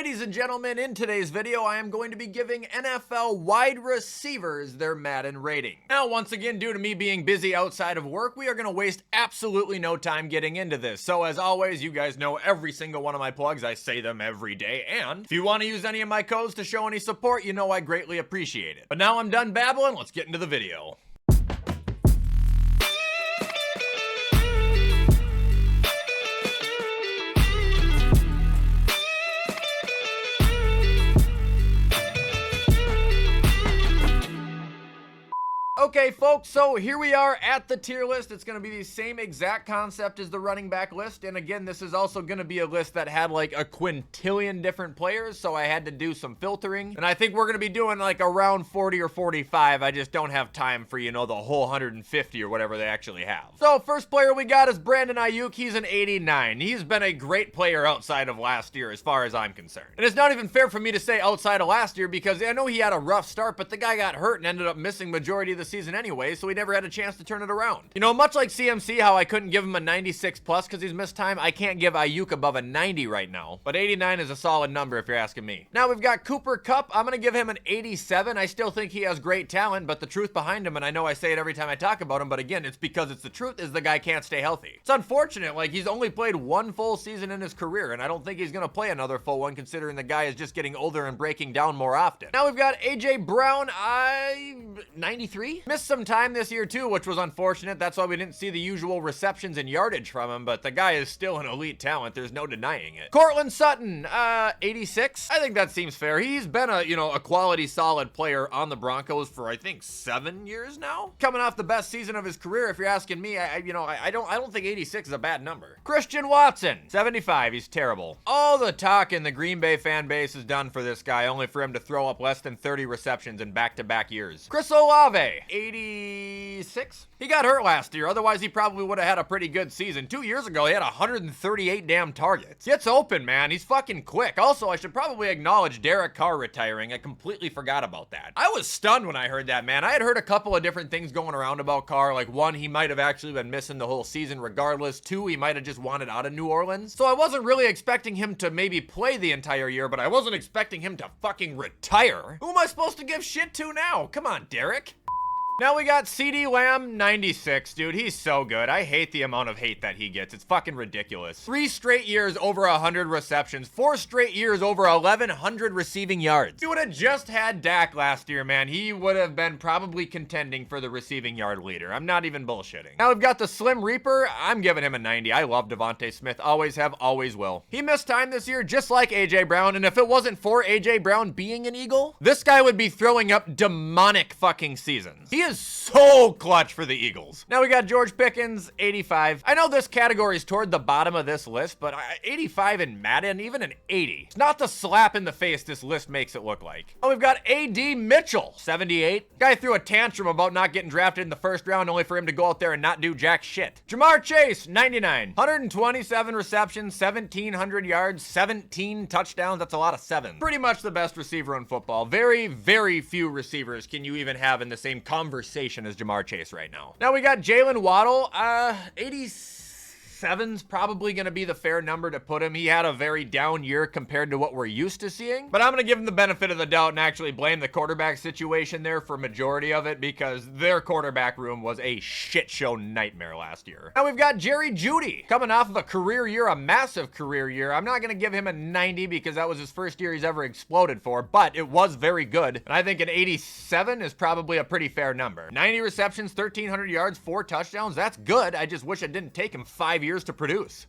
Ladies and gentlemen, in today's video, I am going to be giving NFL wide receivers their Madden rating. Now, once again, due to me being busy outside of work, we are going to waste absolutely no time getting into this. So as always, you guys know every single one of my plugs. I say them every day. And if you want to use any of my codes to show any support, you know I greatly appreciate it. But now I'm done babbling. Let's get into the video. Okay, folks, so here we are at the tier list. It's going to be the same exact concept as the running back list. And again, this is also going to be a list that had like a quintillion different players, so I had to do some filtering. And I think we're going to be doing like around 40 or 45. I just don't have time for, you know, the whole 150 or whatever they actually have. So first player we got is Brandon Ayuk. He's an 89. He's been a great player outside of last year as far as I'm concerned. And it's not even fair for me to say outside of last year because I know he had a rough start, but the guy got hurt and ended up missing majority of the season anyway, so he never had a chance to turn it around. You know, much like CMC, how I couldn't give him a 96 plus because he's missed time, I can't give Ayuk above a 90 right now. But 89 is a solid number if you're asking me. Now we've got Cooper Kupp. I'm going to give him an 87. I still think he has great talent, but the truth behind him, and I know I say it every time I talk about him, but again, it's because it's the truth, is the guy can't stay healthy. It's unfortunate, like he's only played one full season in his career, and I don't think he's going to play another full one considering the guy is just getting older and breaking down more often. Now we've got AJ Brown, 93. Missed some time this year too, which was unfortunate. That's why we didn't see the usual receptions and yardage from him, but the guy is still an elite talent. There's no denying it. Cortland Sutton, 86. I think that seems fair. He's been a quality solid player on the Broncos for I think 7 years now. Coming off the best season of his career, if you're asking me, I don't think 86 is a bad number. Christian Watson, 75. He's terrible. All the talk in the Green Bay fan base is done for this guy, only for him to throw up less than 30 receptions in back-to-back years. Chris Olave, 86. He got hurt last year, otherwise he probably would have had a pretty good season. 2 years ago, he had 138 damn targets. Gets open, man. He's fucking quick. Also, I should probably acknowledge Derek Carr retiring. I completely forgot about that. I was stunned when I heard that, man. I had heard a couple of different things going around about Carr. Like, one, he might have actually been missing the whole season regardless. Two, he might have just wanted out of New Orleans. So I wasn't really expecting him to maybe play the entire year, but I wasn't expecting him to fucking retire. Who am I supposed to give shit to now? Come on, Derek. Now we got CeeDee Lamb, 96, dude. He's so good. I hate the amount of hate that he gets. It's fucking ridiculous. 3 straight years over 100 receptions. 4 straight years over 1,100 receiving yards. He would have just had Dak last year, man. He would have been probably contending for the receiving yard leader. I'm not even bullshitting. Now we've got the Slim Reaper. I'm giving him a 90. I love Devontae Smith. Always have, always will. He missed time this year just like AJ Brown, and if it wasn't for AJ Brown being an Eagle, this guy would be throwing up demonic fucking seasons. He is so clutch for the Eagles. Now we got George Pickens, 85. I know this category is toward the bottom of this list, but 85 in Madden, even an 80. It's not the slap in the face this list makes it look like. Oh, we've got A.D. Mitchell, 78. Guy threw a tantrum about not getting drafted in the first round only for him to go out there and not do jack shit. Jamar Chase, 99. 127 receptions, 1,700 yards, 17 touchdowns. That's a lot of sevens. Pretty much the best receiver in football. Very, very few receivers can you even have in the same conversation as Jamar Chase right now. Now we got Jalen Waddle, 87's probably going to be the fair number to put him. He had a very down year compared to what we're used to seeing, but I'm going to give him the benefit of the doubt and actually blame the quarterback situation there for majority of it because their quarterback room was a shit show nightmare last year. Now we've got Jerry Jeudy coming off of a career year, a massive career year. I'm not going to give him a 90 because that was his first year he's ever exploded for, but it was very good. And I think an 87 is probably a pretty fair number. 90 receptions, 1,300 yards, 4 touchdowns. That's good. I just wish it didn't take him 5 years to produce.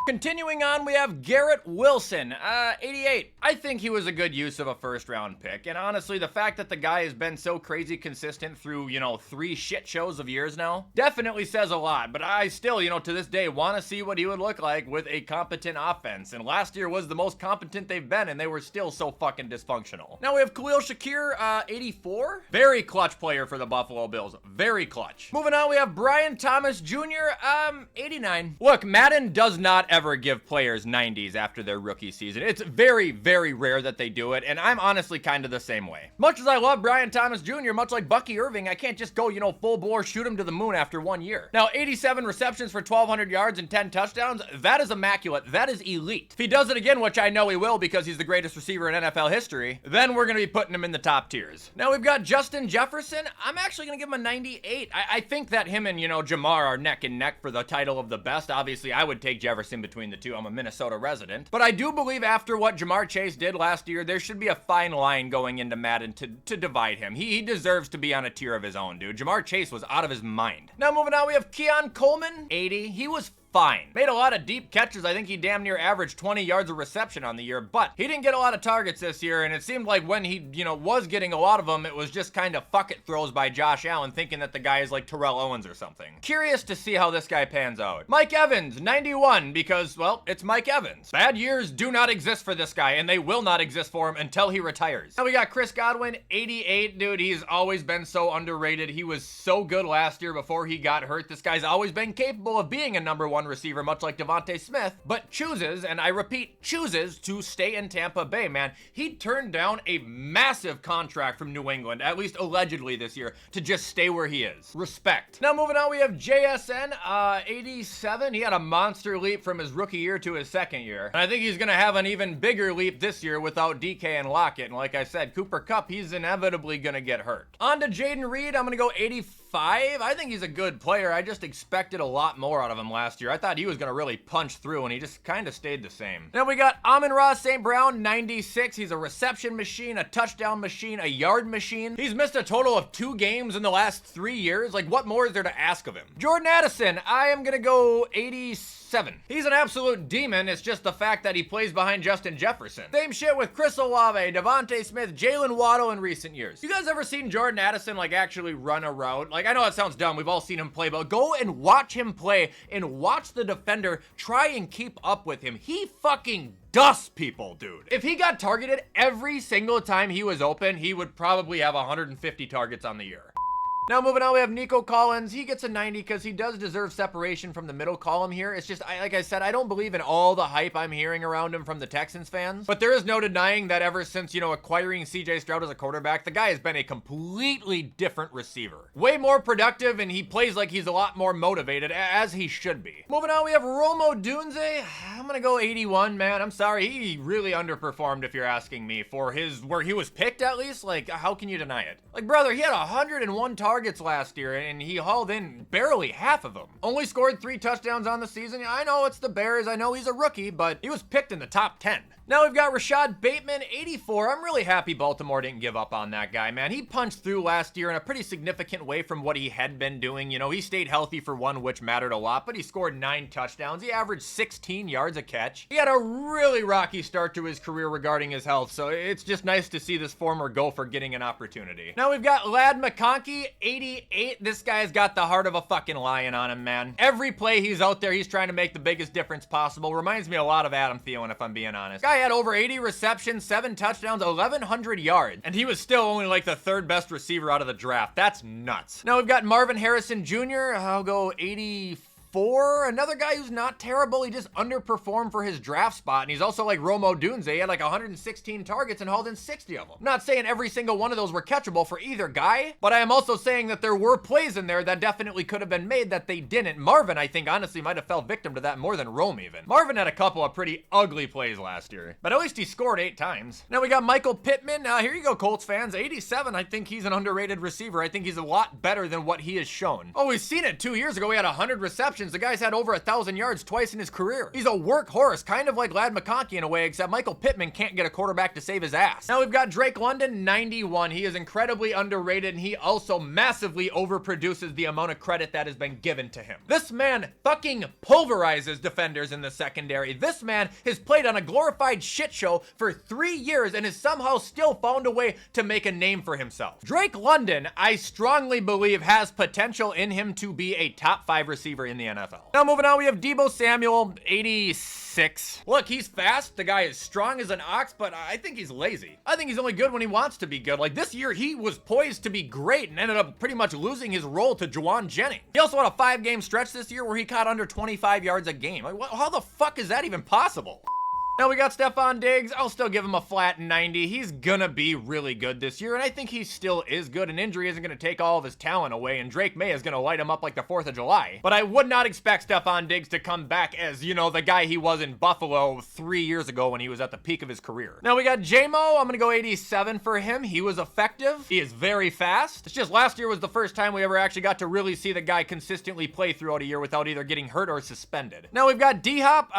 Continuing on, we have Garrett Wilson, 88. I think he was a good use of a first round pick. And honestly, the fact that the guy has been so crazy consistent through, 3 shit shows of years now, definitely says a lot. But I still, to this day, want to see what he would look like with a competent offense. And last year was the most competent they've been, and they were still so fucking dysfunctional. Now we have Khalil Shakir, 84. Very clutch player for the Buffalo Bills. Very clutch. Moving on, we have Brian Thomas Jr., 89. Look, Madden does not ever give players 90s after their rookie season. It's very, very rare that they do it, and I'm honestly kind of the same way. Much as I love Brian Thomas Jr., much like Bucky Irving, I can't just go, you know, full bore, shoot him to the moon after 1 year. Now, 87 receptions for 1,200 yards and 10 touchdowns, that is immaculate. That is elite. If he does it again, which I know he will because he's the greatest receiver in NFL history, then we're going to be putting him in the top tiers. Now, we've got Justin Jefferson. I'm actually going to give him a 98. I think that him and, you know, Jamar are neck and neck for the title of the best. Obviously, I would take Jefferson between the two. I'm a Minnesota resident. But I do believe after what Jamar Chase did last year, there should be a fine line going into Madden to divide him. He deserves to be on a tier of his own, dude. Jamar Chase was out of his mind. Now, moving on, we have Keon Coleman, 80. He was fine. Made a lot of deep catches. I think he damn near averaged 20 yards of reception on the year, but he didn't get a lot of targets this year, and it seemed like when he, you know, was getting a lot of them, it was just kind of fuck it throws by Josh Allen, thinking that the guy is like Terrell Owens or something. Curious to see how this guy pans out. Mike Evans, 91, because, well, it's Mike Evans. Bad years do not exist for this guy, and they will not exist for him until he retires. Now we got Chris Godwin, 88. Dude, he's always been so underrated. He was so good last year before he got hurt. This guy's always been capable of being a #1 receiver, much like Devontae Smith, but chooses, and I repeat, chooses to stay in Tampa Bay, man. He turned down a massive contract from New England, at least allegedly this year, to just stay where he is. Respect. Now moving on, we have JSN, 87. He had a monster leap from his rookie year to his second year. And I think he's gonna have an even bigger leap this year without DK and Lockett. And like I said, Cooper Kupp, he's inevitably gonna get hurt. On to Jaden Reed, I'm gonna go 85. I think he's a good player. I just expected a lot more out of him last year. I thought he was going to really punch through, and he just kind of stayed the same. Then we got Amon-Ra St. Brown, 96. He's a reception machine, a touchdown machine, a yard machine. He's missed a total of 2 games in the last 3 years. Like, what more is there to ask of him? Jordan Addison, I am going to go 87. He's an absolute demon. It's just the fact that he plays behind Justin Jefferson. Same shit with Chris Olave, Devontae Smith, Jalen Waddle in recent years. You guys ever seen Jordan Addison, like, actually run a route? Like, I know it sounds dumb. We've all seen him play, but go and watch him play and watch the defender try and keep up with him. He fucking dusts people, dude. If he got targeted every single time he was open, he would probably have 150 targets on the year. Now moving on, we have Nico Collins. He gets a 90 because he does deserve separation from the middle column here. It's just, like I said, I don't believe in all the hype I'm hearing around him from the Texans fans. But there is no denying that ever since, you know, acquiring CJ Stroud as a quarterback, the guy has been a completely different receiver. Way more productive, and he plays like he's a lot more motivated, as he should be. Moving on, we have Romo Dunze. I'm gonna go 81, man. I'm sorry, he really underperformed if you're asking me. For his, where he was picked at least, like, how can you deny it? Like, brother, he had 101 targets last year, and he hauled in barely half of them. Only scored 3 touchdowns on the season. I know it's the Bears. I know he's a rookie, but he was picked in the top 10. Now we've got Rashad Bateman, 84. I'm really happy Baltimore didn't give up on that guy, man. He punched through last year in a pretty significant way from what he had been doing. You know, he stayed healthy for one, which mattered a lot, but he scored 9 touchdowns. He averaged 16 yards a catch. He had a really rocky start to his career regarding his health, so it's just nice to see this former Gopher getting an opportunity. Now we've got Ladd McConkey, 88. This guy's got the heart of a fucking lion on him, man. Every play he's out there, he's trying to make the biggest difference possible. Reminds me a lot of Adam Thielen, if I'm being honest. Guy had over 80 receptions, 7 touchdowns, 1,100 yards, and he was still only like the 3rd best receiver out of the draft. That's nuts. Now we've got Marvin Harrison Jr. I'll go 84. Another guy who's not terrible. He just underperformed for his draft spot, and he's also like Romo Dunze. He had like 116 targets and hauled in 60 of them. I'm not saying every single one of those were catchable for either guy, but I am also saying that there were plays in there that definitely could have been made that they didn't. Marvin, I think, honestly might have fell victim to that more than Rome even. Marvin had a couple of pretty ugly plays last year, but at least he scored 8 times. Now we got Michael Pittman. Here you go, Colts fans. 87. I think he's an underrated receiver. I think he's a lot better than what he has shown. Oh, we've seen it 2 years ago. He had 100 receptions. The guy's had over 1,000 yards twice in his career. He's a workhorse, kind of like Ladd McConkey in a way, except Michael Pittman can't get a quarterback to save his ass. Now we've got Drake London, 91. He is incredibly underrated, and he also massively overproduces the amount of credit that has been given to him. This man fucking pulverizes defenders in the secondary. This man has played on a glorified shit show for 3 years and has somehow still found a way to make a name for himself. Drake London, I strongly believe, has potential in him to be a top 5 receiver in the NFL. Now moving on, we have Deebo Samuel, 86. Look, he's fast. The guy is strong as an ox, but I think he's lazy. I think he's only good when he wants to be good. Like this year, he was poised to be great and ended up pretty much losing his role to Juwan Jennings. He also had a 5-game stretch this year where he caught under 25 yards a game. Like, how the fuck is that even possible? Now we got Stephon Diggs. I'll still give him a flat 90. He's gonna be really good this year, and I think he still is good. An injury isn't gonna take all of his talent away, and Drake May is gonna light him up like the 4th of July. But I would not expect Stephon Diggs to come back as, you know, the guy he was in Buffalo 3 years ago when he was at the peak of his career. Now we got J-Mo. I'm gonna go 87 for him. He was effective. He is very fast. It's just last year was the first time we ever actually got to really see the guy consistently play throughout a year without either getting hurt or suspended. Now we've got D-Hop,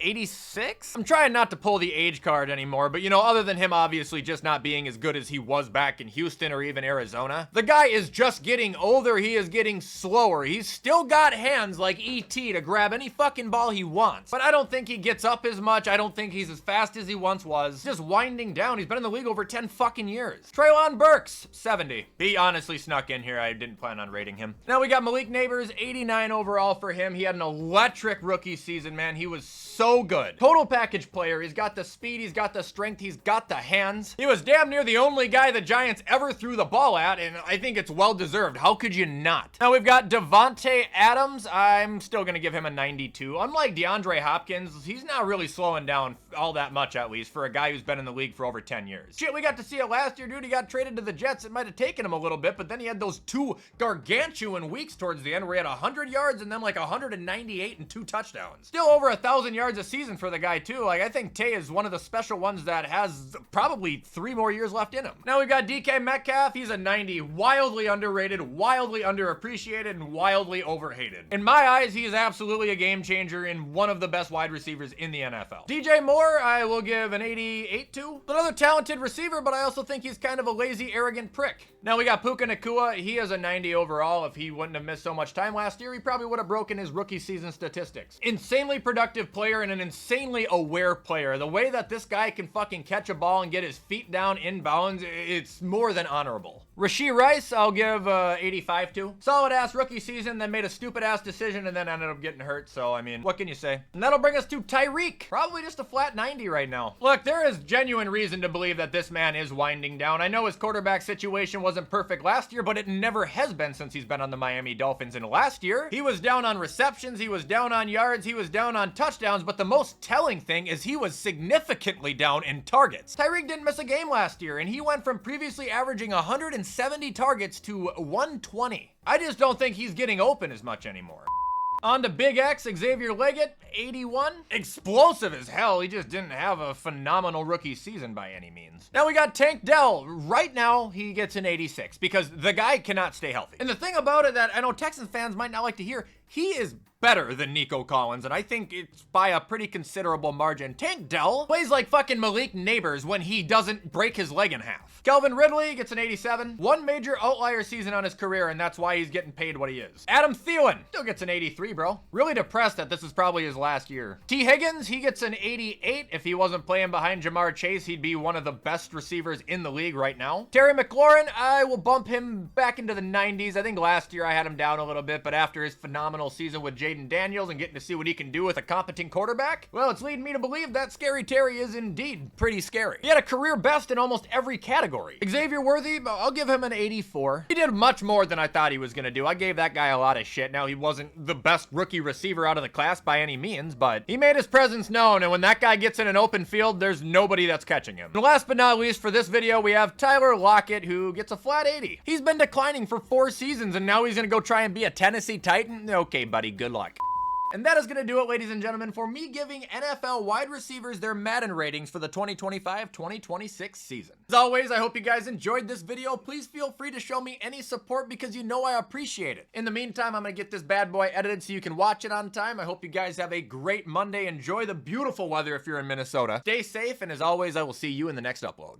86. I'm trying not to pull the age card anymore, but you know, other than him obviously just not being as good as he was back in Houston or even Arizona, the guy is just getting older. He is getting slower. He's still got hands like E.T. to grab any fucking ball he wants, but I don't think he gets up as much. I don't think he's as fast as he once was. Just winding down. He's been in the league over 10 fucking years. Treylon Burks, 70. He honestly snuck in here. I didn't plan on rating him. Now we got Malik Neighbors, 89 overall for him. He had an electric rookie season, man. He was so good. Total package player. He's got the speed, he's got the strength, he's got the hands. He was damn near the only guy the Giants ever threw the ball at, and I think it's well deserved. How could you not? Now we've got Devontae Adams. I'm still gonna give him a 92. Unlike DeAndre Hopkins, he's not really slowing down all that much, at least for a guy who's been in the league for over 10 years. Shit, we got to see it last year, dude. He got traded to the Jets. It might have taken him a little bit, but then he had those 2 gargantuan weeks towards the end where he had 100 yards and then like 198 and 2 touchdowns. Still over 1,000 yards a season for the guy too. Like, I think Tay is one of the special ones that has probably 3 more years left in him. Now we've got DK Metcalf. He's a 90. Wildly underrated, wildly underappreciated, and wildly overhated. In my eyes, he is absolutely a game changer and one of the best wide receivers in the NFL. DJ Moore, I will give an 88 to. Another talented receiver, but I also think he's kind of a lazy, arrogant prick. Now we got Puka Nacua. He is a 90 overall. If he wouldn't have missed so much time last year, he probably would have broken his rookie season statistics. Insanely productive player and an insanely aware player. The way that this guy can fucking catch a ball and get his feet down inbounds, it's more than honorable. Rashee Rice, I'll give 85 to. Solid ass rookie season, then made a stupid ass decision and then ended up getting hurt. So, I mean, what can you say? And that'll bring us to Tyreek. Probably just a flat 90 right now. Look, there is genuine reason to believe that this man is winding down. I know his quarterback situation wasn't perfect last year, but it never has been since he's been on the Miami Dolphins. And last year, he was down on receptions, he was down on yards, he was down on touchdowns, but the most telling thing is he was significantly down in targets. Tyreek didn't miss a game last year, and he went from previously averaging 170 targets to 120. I just don't think he's getting open as much anymore. On to Big X, Xavier Leggett, 81. Explosive as hell. He just didn't have a phenomenal rookie season by any means. Now we got Tank Dell. Right now, he gets an 86 because the guy cannot stay healthy. And the thing about it that I know Texans fans might not like to hear, he is better than Nico Collins, and I think it's by a pretty considerable margin. Tank Dell plays like fucking Malik Neighbors when he doesn't break his leg in half. Calvin Ridley gets an 87. One major outlier season on his career, and that's why he's getting paid what he is. Adam Thielen still gets an 83, bro. Really depressed that this is probably his last year. T. Higgins, he gets an 88. If he wasn't playing behind Jamar Chase, he'd be one of the best receivers in the league right now. Terry McLaurin, I will bump him back into the 90s. I think last year I had him down a little bit, but after his phenomenal season with Jaden Daniels and getting to see what he can do with a competent quarterback, well, it's leading me to believe that Scary Terry is indeed pretty scary. He had a career best in almost every category. Xavier Worthy, I'll give him an 84. He did much more than I thought he was going to do. I gave that guy a lot of shit. Now, he wasn't the best rookie receiver out of the class by any means, but he made his presence known, and when that guy gets in an open field, there's nobody that's catching him. And last but not least, for this video, we have Tyler Lockett, who gets a flat 80. He's been declining for 4 seasons, and now he's going to go try and be a Tennessee Titan? Okay, buddy, good luck. And that is going to do it, ladies and gentlemen, for me giving NFL wide receivers their Madden ratings for the 2025-2026 season. As always, I hope you guys enjoyed this video. Please feel free to show me any support because you know I appreciate it. In the meantime, I'm going to get this bad boy edited so you can watch it on time. I hope you guys have a great Monday. Enjoy the beautiful weather if you're in Minnesota. Stay safe, and as always, I will see you in the next upload.